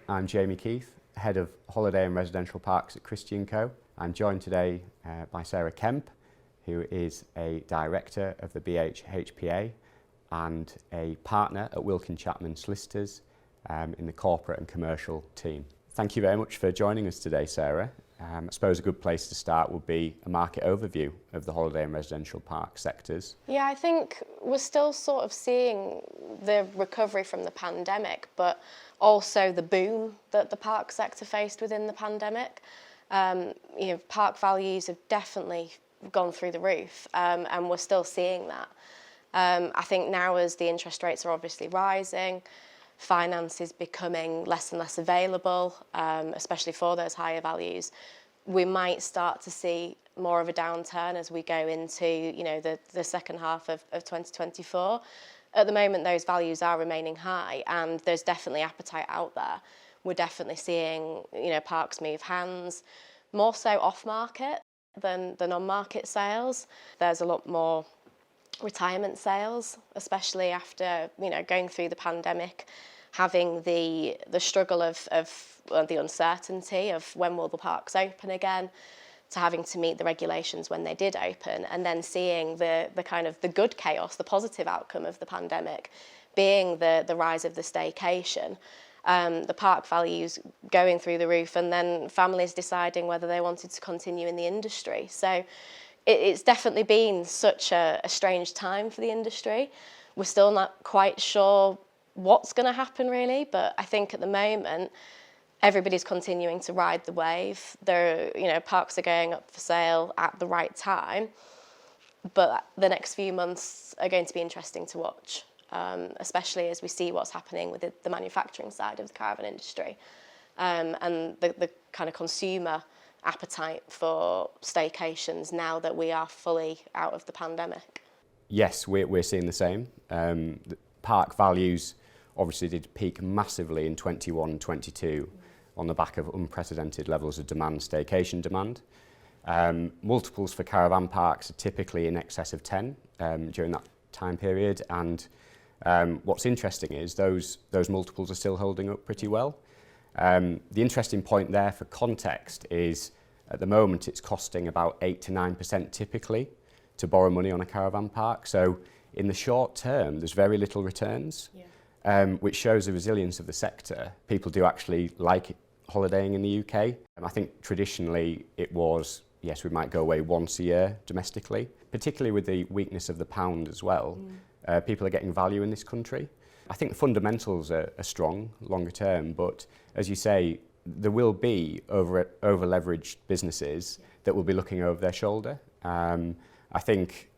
I'm Jamie Keith, Head of Holiday and Residential Parks at Christie Co. I'm joined today by Sarah Kemp, who is a Director of the BHHPA and a partner at Wilkin Chapman Solicitors in the corporate and commercial team. Thank you very much for joining us today, Sarah. I suppose a good place to start would be a market overview of the holiday and residential park sectors. Yeah, I think we're still sort of seeing the recovery from the pandemic, but also the boom that the park sector faced within the pandemic. Park values have definitely gone through the roof, and we're still seeing that. I think now, as the interest rates are obviously rising, finance is becoming less and less available, especially for those higher values. We might start to see more of a downturn as we go into, the second half of 2024. At the moment, those values are remaining high, and there's definitely appetite out there. We're definitely seeing, parks move hands, more so off-market than on-market sales. There's a lot more retirement sales, especially after going through the pandemic, having the struggle of the uncertainty of when will the parks open again, to having to meet the regulations when they did open, and then seeing the kind of the good chaos, the positive outcome of the pandemic being the rise of the staycation, the park values going through the roof, and then families deciding whether they wanted to continue in the industry. So it's definitely been such a strange time for the industry. We're still not quite sure what's going to happen really, but I think at the moment everybody's continuing to ride the wave. Parks are going up for sale at the right time, but the next few months are going to be interesting to watch, especially as we see what's happening with the manufacturing side of the caravan industry, and the kind of consumer appetite for staycations now that we are fully out of the pandemic. Yes, we're seeing the same. The park values obviously did peak massively in 21 and 22 on the back of unprecedented levels of demand, staycation demand. Multiples for caravan parks are typically in excess of 10 during that time period, and what's interesting is those multiples are still holding up pretty well. The interesting point there for context is at the moment it's costing about 8 to 9% typically to borrow money on a caravan park. So in the short term, there's very little returns, which shows the resilience of the sector. People do actually like holidaying in the UK. And I think traditionally it was, yes, we might go away once a year domestically, particularly with the weakness of the pound as well. People are getting value in this country. I think the fundamentals are strong longer term, but as you say, there will be over-leveraged businesses that will be looking over their shoulder. I think,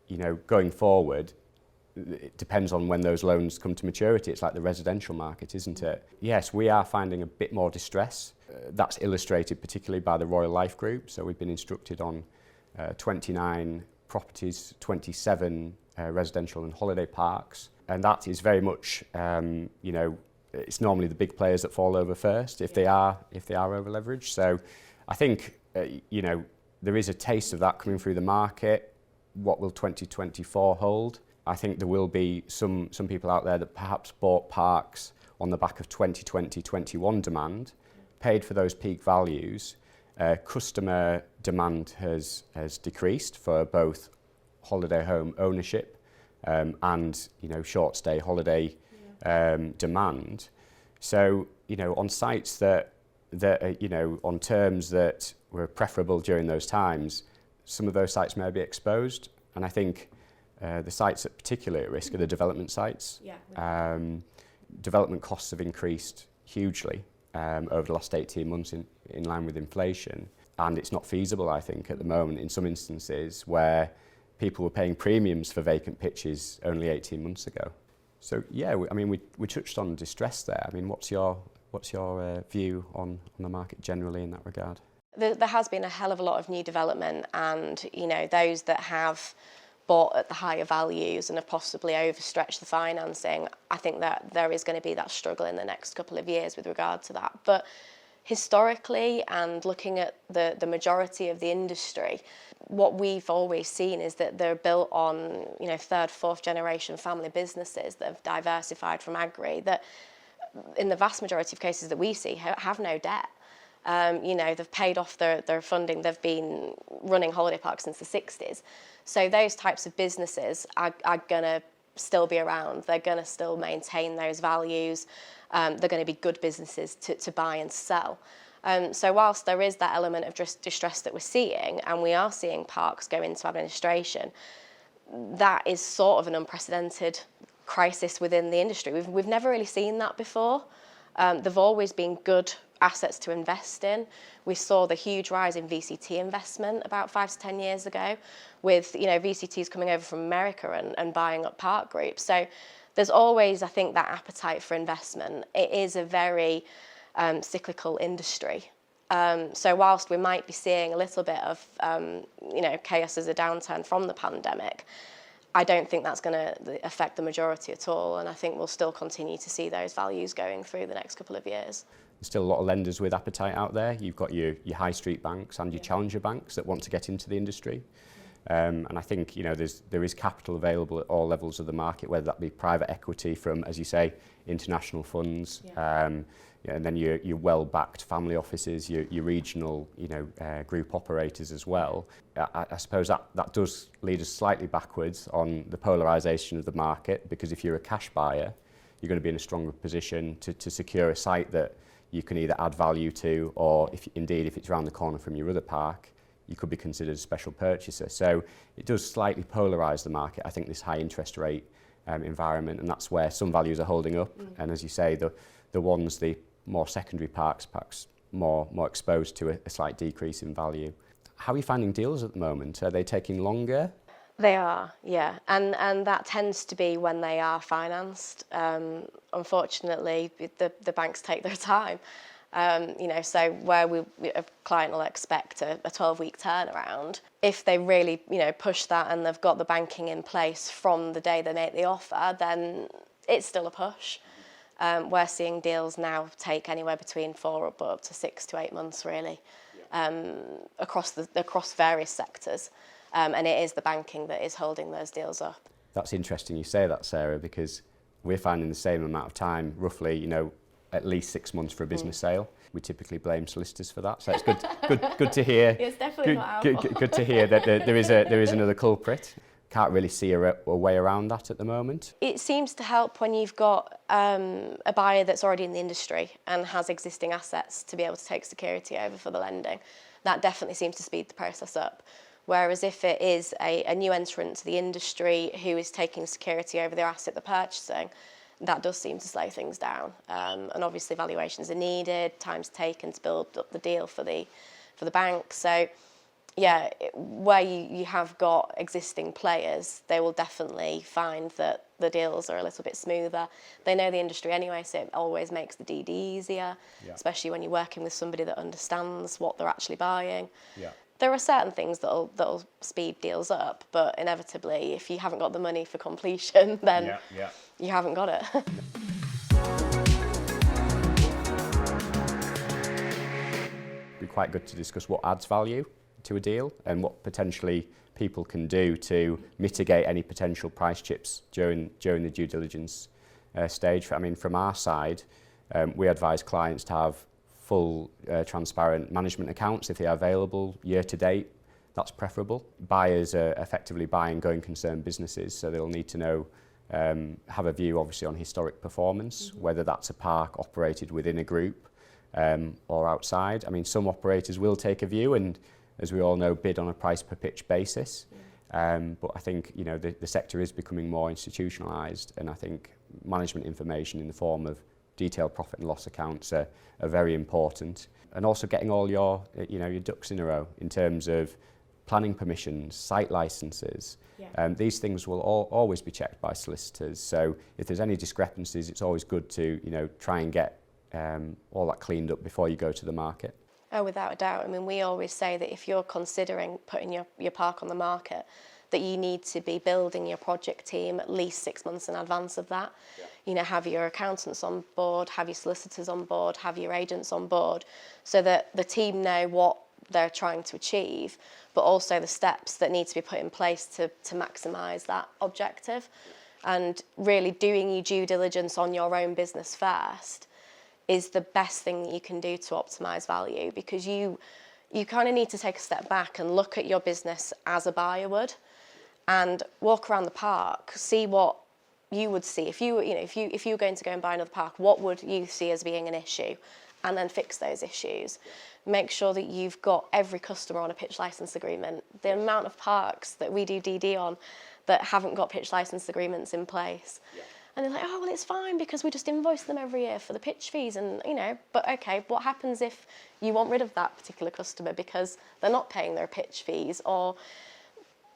going forward, it depends on when those loans come to maturity. It's like the residential market, isn't it? Yes, we are finding a bit more distress. That's illustrated particularly by the Royal Life Group. So we've been instructed on 29 properties, 27 residential and holiday parks. And that is very much, it's normally the big players that fall over first if they are over leveraged. So I think, there is a taste of that coming through the market. What will 2024 hold? I think there will be some people out there that perhaps bought parks on the back of 2020-21 demand, paid for those peak values. Customer demand has decreased for both holiday home ownership and short stay holiday demand. So on sites that on terms that were preferable during those times, some of those sites may be exposed, and I think the sites that are particularly at risk are the development sites. Development costs have increased hugely over the last 18 months in line with inflation, and it's not feasible, I think, at the moment in some instances where people were paying premiums for vacant pitches only 18 months ago. So yeah, we touched on distress there. I mean, what's your view on the market generally in that regard? There has been a hell of a lot of new development, and those that have bought at the higher values and have possibly overstretched the financing, I think that there is going to be that struggle in the next couple of years with regard to that. But historically, and looking at the majority of the industry, what we've always seen is that they're built on third, fourth generation family businesses that have diversified from agri, that in the vast majority of cases that we see, have no debt. They've paid off their funding. They've been running holiday parks since the 60s. So those types of businesses are going to still be around. They're going to still maintain those values. They're going to be good businesses to buy and sell. So whilst there is that element of distress that we're seeing, and we are seeing parks go into administration, that is sort of an unprecedented crisis within the industry. We've never really seen that before. They've always been good assets to invest in. We saw the huge rise in VCT investment about 5 to 10 years ago, with VCTs coming over from America and buying up park groups. So there's always, I think, that appetite for investment. It is a very cyclical industry. So whilst we might be seeing a little bit of chaos as a downturn from the pandemic, I don't think that's going to affect the majority at all, and I think we'll still continue to see those values going through the next couple of years. There's still a lot of lenders with appetite out there. You've got your high street banks and your challenger banks that want to get into the industry. And I think there is capital available at all levels of the market, whether that be private equity from, as you say, international funds, and then your well-backed family offices, your regional group operators as well. I suppose that does lead us slightly backwards on the polarisation of the market, because if you're a cash buyer, you're going to be in a stronger position to secure a site that you can either add value to, or if it's around the corner from your other park, you could be considered a special purchaser. So it does slightly polarise the market, I think, this high interest rate environment, and that's where some values are holding up. And as you say, the more secondary parks, perhaps more exposed to a slight decrease in value. How are you finding deals at the moment? Are they taking longer? They are, yeah, and that tends to be when they are financed. Unfortunately, the banks take their time. So where a client will expect a 12-week turnaround, if they really push that and they've got the banking in place from the day they make the offer, then it's still a push. We're seeing deals now take anywhere between 4 up to 6 to 8 months, really, across various sectors. And it is the banking that is holding those deals up. That's interesting you say that, Sarah, because we're finding the same amount of time, roughly, at least 6 months for a business sale. We typically blame solicitors for that, so it's good to hear. It's definitely not our fault. Good to hear that there is another culprit. Can't really see a way around that at the moment. It seems to help when you've got a buyer that's already in the industry and has existing assets to be able to take security over for the lending. That definitely seems to speed the process up. Whereas if it is a new entrant to the industry who is taking security over their asset they're purchasing, that does seem to slow things down. And obviously valuations are needed, time's taken to build up the deal for the bank. So yeah, where you have got existing players, they will definitely find that the deals are a little bit smoother. They know the industry anyway, so it always makes the DD easier, especially when you're working with somebody that understands what they're actually buying. Yeah. There are certain things that'll speed deals up, but inevitably, if you haven't got the money for completion, then you haven't got it. It'd be quite good to discuss what adds value to a deal and what potentially people can do to mitigate any potential price chips during the due diligence stage. I mean, from our side, we advise clients to have full transparent management accounts if they are available year to date. That's preferable. Buyers are effectively buying going concern businesses, so they'll need to know, have a view obviously on historic performance, whether that's a park operated within a group or outside. I mean, some operators will take a view and, as we all know, bid on a price per pitch basis. But I think the sector is becoming more institutionalised, and I think management information in the form of detailed profit and loss accounts are very important, and also getting all your ducks in a row in terms of planning permissions, site licenses. These things will always be checked by solicitors, so if there's any discrepancies, it's always good to try and get all that cleaned up before you go to the market. Oh, without a doubt. I mean, we always say that if you're considering putting your park on the market, that you need to be building your project team at least 6 months in advance of that. Have your accountants on board, have your solicitors on board, have your agents on board, so that the team know what they're trying to achieve, but also the steps that need to be put in place to maximise that objective. And really doing your due diligence on your own business first is the best thing that you can do to optimise value, because you kind of need to take a step back and look at your business as a buyer would, and walk around the park, see what you would see if you were going to go and buy another park. What would you see as being an issue, and then fix those issues. Make sure that you've got every customer on a pitch licence agreement. The amount of parks that we do DD on that haven't got pitch licence agreements in place. Yeah. And they're like, oh, well, it's fine because we just invoice them every year for the pitch fees. And, but okay, what happens if you want rid of that particular customer because they're not paying their pitch fees, or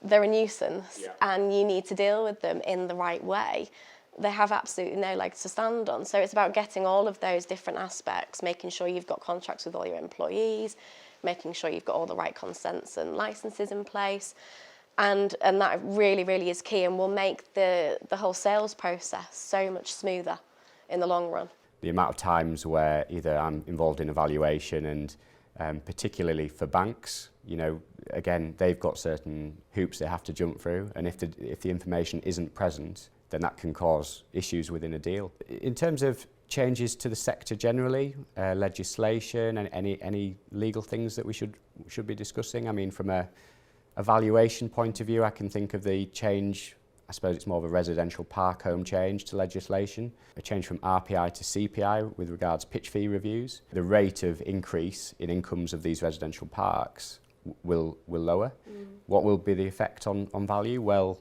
they're a nuisance, and you need to deal with them in the right way? They have absolutely no legs to stand on. So it's about getting all of those different aspects, making sure you've got contracts with all your employees, making sure you've got all the right consents and licenses in place. And that really, really is key, and will make the whole sales process so much smoother in the long run. The amount of times where either I'm involved in evaluation, and particularly for banks, again, they've got certain hoops they have to jump through, and if the information isn't present, then that can cause issues within a deal. In terms of changes to the sector generally, legislation and any legal things that we should be discussing, I mean, from a valuation point of view, I can think of the change, I suppose it's more of a residential park home change to legislation, a change from RPI to CPI with regards pitch fee reviews. The rate of increase in incomes of these residential parks will lower. What will be the effect on value? Well,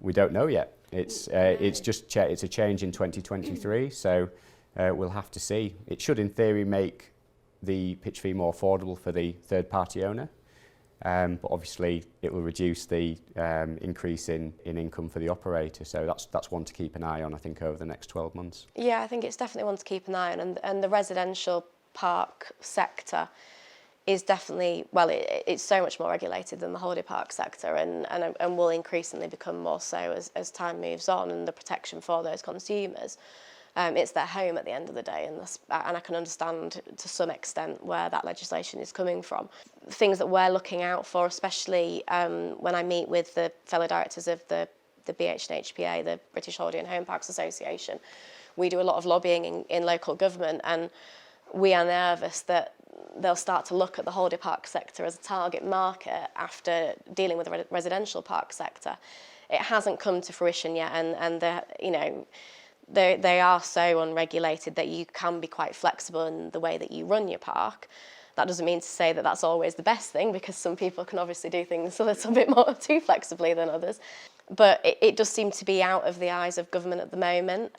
we don't know yet. It's a change in 2023, so we'll have to see. It should, in theory, make the pitch fee more affordable for the third-party owner, but obviously it will reduce the increase in income for the operator. So that's one to keep an eye on, I think, over the next 12 months. Yeah, I think it's definitely one to keep an eye on, and the residential park sector is definitely, well, it's so much more regulated than the holiday park sector, and will increasingly become more so as time moves on, and the protection for those consumers. It's their home at the end of the day, and I can understand to some extent where that legislation is coming from. Things that we're looking out for, especially when I meet with the fellow directors of the BHNHPA, the British Holiday and Home Parks Association, we do a lot of lobbying in local government, and we are nervous that they'll start to look at the holiday park sector as a target market after dealing with the residential park sector. It hasn't come to fruition yet, and they are so unregulated that you can be quite flexible in the way that you run your park. That doesn't mean to say that that's always the best thing, because some people can obviously do things a little bit more too flexibly than others. But it does seem to be out of the eyes of government at the moment,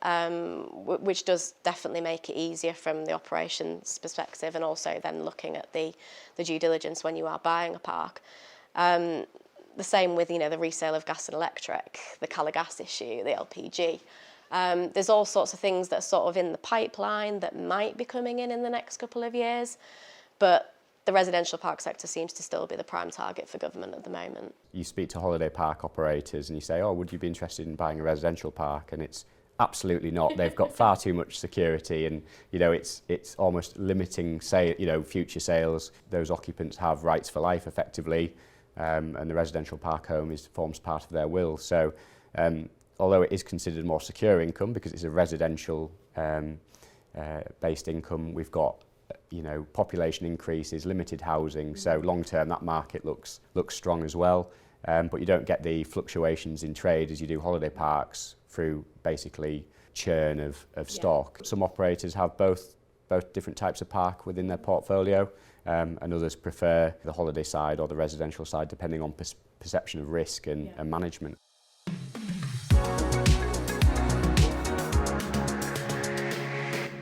which does definitely make it easier from the operations perspective, and also then looking at the due diligence when you are buying a park. The same with the resale of gas and electric, the Cala gas issue, the LPG. There's all sorts of things that are sort of in the pipeline that might be coming in the next couple of years, but the residential park sector seems to still be the prime target for government at the moment. You speak to holiday park operators and you say, oh, would you be interested in buying a residential park? And it's absolutely not. They've got far too much security, and it's almost limiting future sales. Those occupants have rights for life effectively, and the residential park home forms part of their will. So although it is considered more secure income because it's a residential based income, we've got population increases, limited housing, so long term that market looks strong as well, but you don't get the fluctuations in trade as you do holiday parks through basically churn of stock. Some operators have both different types of park within their portfolio, and others prefer the holiday side or the residential side depending on perception of risk and management.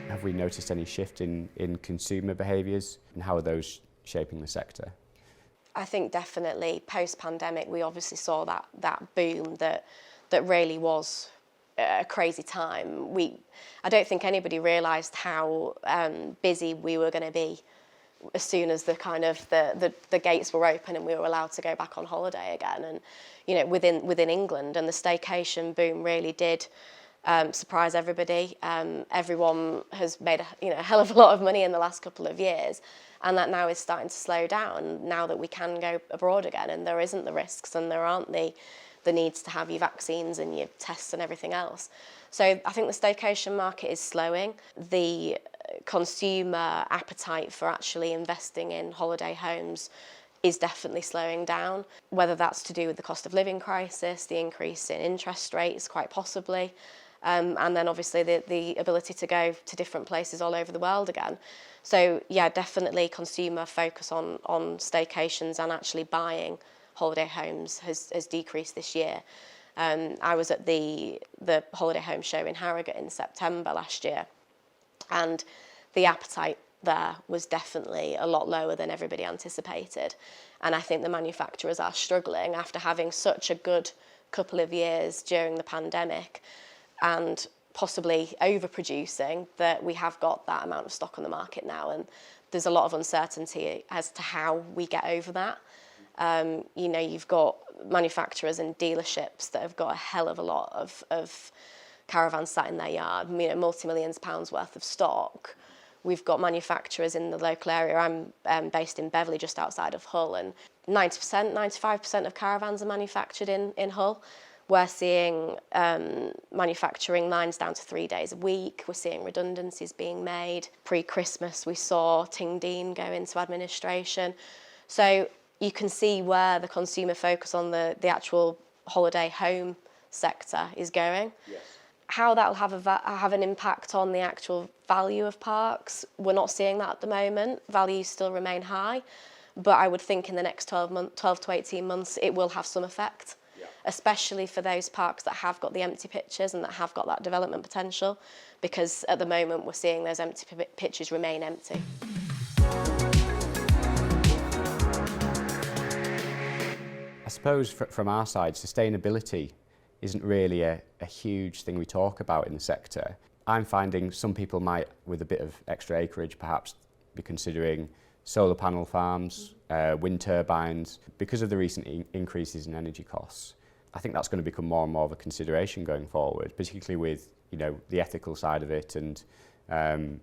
Have we noticed any shift in consumer behaviours, and how are those shaping the sector? I think definitely post-pandemic we obviously saw that boom that really was a crazy time. I don't think anybody realised how busy we were going to be as soon as the gates were open and we were allowed to go back on holiday again. And within England, and the staycation boom really did surprise everybody. Everyone has made a hell of a lot of money in the last couple of years, and that now is starting to slow down now that we can go abroad again, and there isn't the risks and there aren't the needs to have your vaccines and your tests and everything else. So I think the staycation market is slowing. The consumer appetite for actually investing in holiday homes is definitely slowing down, whether that's to do with the cost of living crisis, the increase in interest rates, quite possibly, and then obviously the ability to go to different places all over the world again. So yeah, definitely consumer focus on staycations and actually buying holiday homes has decreased this year. I was at the holiday home show in Harrogate in September last year, and the appetite there was definitely a lot lower than everybody anticipated. And I think the manufacturers are struggling after having such a good couple of years during the pandemic and possibly overproducing, that we have got that amount of stock on the market now, and there's a lot of uncertainty as to how we get over that. You know, you've got manufacturers and dealerships that have got a hell of a lot of caravans sat in their yard, you know, multi-millions pounds worth of stock. We've got manufacturers in the local area. I'm based in Beverley, just outside of Hull, and 90%, 95% of caravans are manufactured in Hull. We're seeing manufacturing lines down to 3 days a week. We're seeing redundancies being made. Pre-Christmas, we saw Tingdean go into administration. So you can see where the consumer focus on the actual holiday home sector is going. Yes. How that will have an impact on the actual value of parks, we're not seeing that at the moment. Values still remain high, but I would think in the next 12 to 18 months it will have some effect, especially for those parks that have got the empty pitches and that have got that development potential, because at the moment we're seeing those empty pitches remain empty. I suppose from our side, sustainability isn't really a huge thing we talk about in the sector. I'm finding some people might, with a bit of extra acreage perhaps, be considering solar panel farms, wind turbines. Because of the recent increases in energy costs, I think that's going to become more and more of a consideration going forward, particularly with, you know, the ethical side of it and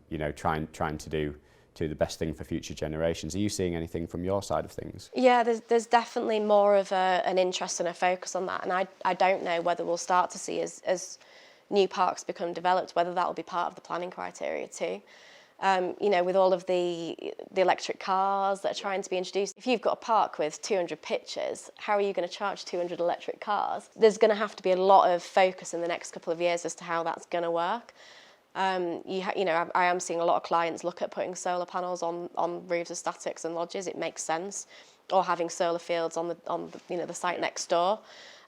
you know, trying to do the best thing for future generations. Are you seeing anything from your side of things? Yeah, there's definitely more of an interest and a focus on that, and I don't know whether we'll start to see as new parks become developed, whether that will be part of the planning criteria too. You know, with all of the electric cars that are trying to be introduced, if you've got a park with 200 pitches, how are you going to charge 200 electric cars? There's going to have to be a lot of focus in the next couple of years as to how that's going to work. You know, I am seeing a lot of clients look at putting solar panels on roofs of statics and lodges. It makes sense, or having solar fields on the you know, the site next door,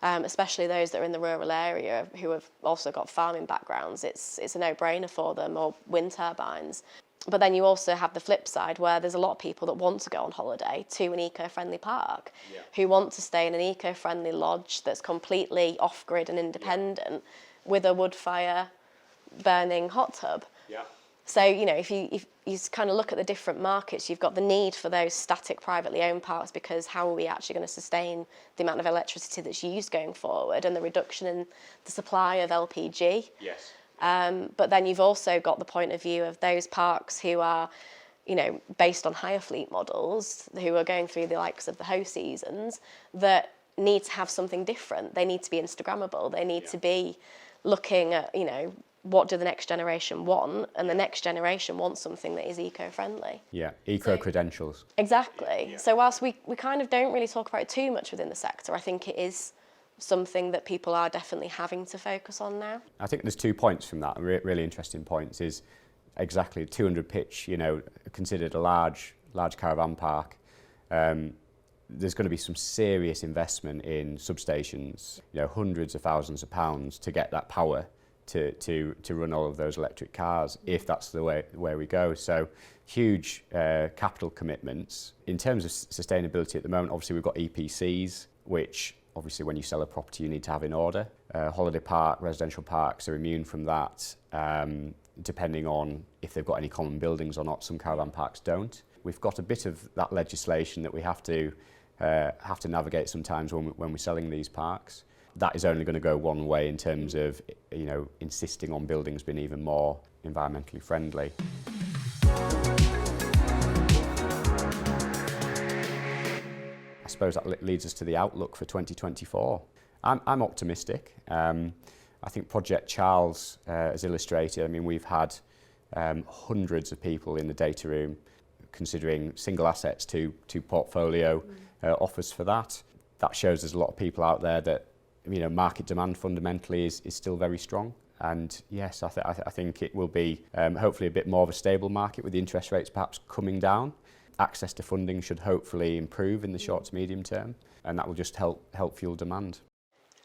especially those that are in the rural area who have also got farming backgrounds. It's a no-brainer for them, or wind turbines. But then you also have the flip side, where there's a lot of people that want to go on holiday to an eco-friendly park, who want to stay in an eco-friendly lodge that's completely off-grid and independent with a wood fire burning hot tub. So, you know, if you kind of look at the different markets, you've got the need for those static privately owned parks, because how are we actually going to sustain the amount of electricity that's used going forward, and the reduction in the supply of LPG. Yes. But then you've also got the point of view of those parks who are, you know, based on higher fleet models, who are going through the likes of the Ho seasons, that need to have something different. They need to be Instagrammable. They need to be looking at, you know, what do the next generation want, and the next generation wants something that is eco-friendly. Yeah, eco-credentials. Exactly. Yeah. So whilst we kind of don't really talk about it too much within the sector, I think it is something that people are definitely having to focus on now. I think there's 2 points from that, really interesting points, is exactly 200 pitch, you know, considered a large caravan park. There's going to be some serious investment in substations, you know, hundreds of thousands of pounds to get that power to run all of those electric cars, if that's the way we go. So huge capital commitments. In terms of sustainability at the moment, obviously we've got EPCs, which obviously when you sell a property you need to have in order. Holiday park, residential parks are immune from that, depending on if they've got any common buildings or not. Some caravan parks don't. We've got a bit of that legislation that we have to navigate sometimes when we're selling these parks. That is only going to go one way in terms of, you know, insisting on buildings being even more environmentally friendly. I suppose that leads us to the outlook for 2024. I'm optimistic. I think Project Charles has illustrated. I mean, we've had hundreds of people in the data room considering single assets to portfolio offers for that. That shows there's a lot of people out there that, you know, market demand fundamentally is still very strong. And yes, I think it will be hopefully a bit more of a stable market with the interest rates perhaps coming down. Access to funding should hopefully improve in the short to medium term, and that will just help fuel demand.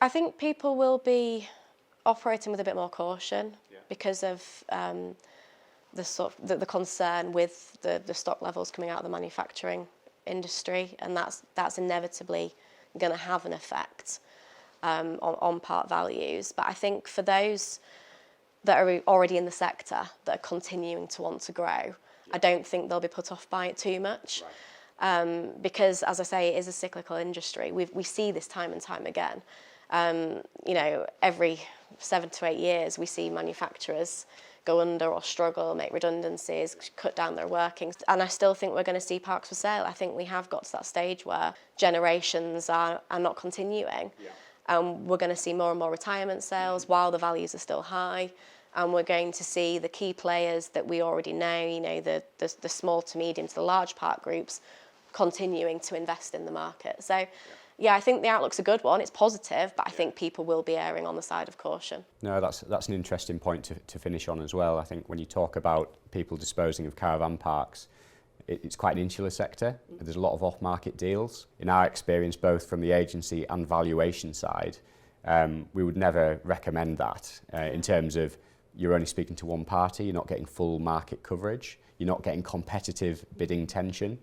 I think people will be operating with a bit more caution because of the concern with the stock levels coming out of the manufacturing industry, and that's inevitably going to have an effect on part values. But I think for those that are already in the sector that are continuing to want to grow, I don't think they'll be put off by it too much. Right. Because, as I say, it is a cyclical industry. We see this time and time again. You know, every 7 to 8 years, we see manufacturers go under or struggle, make redundancies, cut down their workings. And I still think we're going to see parks for sale. I think we have got to that stage where generations are not continuing. We're going to see more and more retirement sales while the values are still high. And we're going to see the key players that we already know, you know, the small to medium to the large park groups, continuing to invest in the market. So, yeah, I think the outlook's a good one. It's positive, but I think people will be erring on the side of caution. No, that's an interesting point to finish on as well. I think when you talk about people disposing of caravan parks, it's quite an insular sector. There's a lot of off-market deals. In our experience, both from the agency and valuation side, we would never recommend that in terms of you're only speaking to one party, you're not getting full market coverage, you're not getting competitive bidding tension.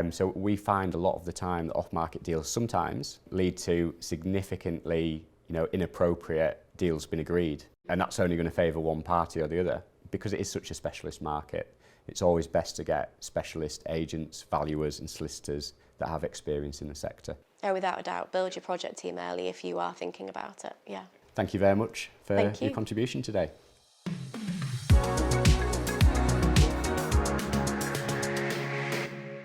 So we find a lot of the time that off-market deals sometimes lead to significantly, you know, inappropriate deals being agreed. And that's only going to favour one party or the other. Because it is such a specialist market, it's always best to get specialist agents, valuers and solicitors that have experience in the sector. Oh, without a doubt. Build your project team early if you are thinking about it, yeah. Thank you very much for your contribution today.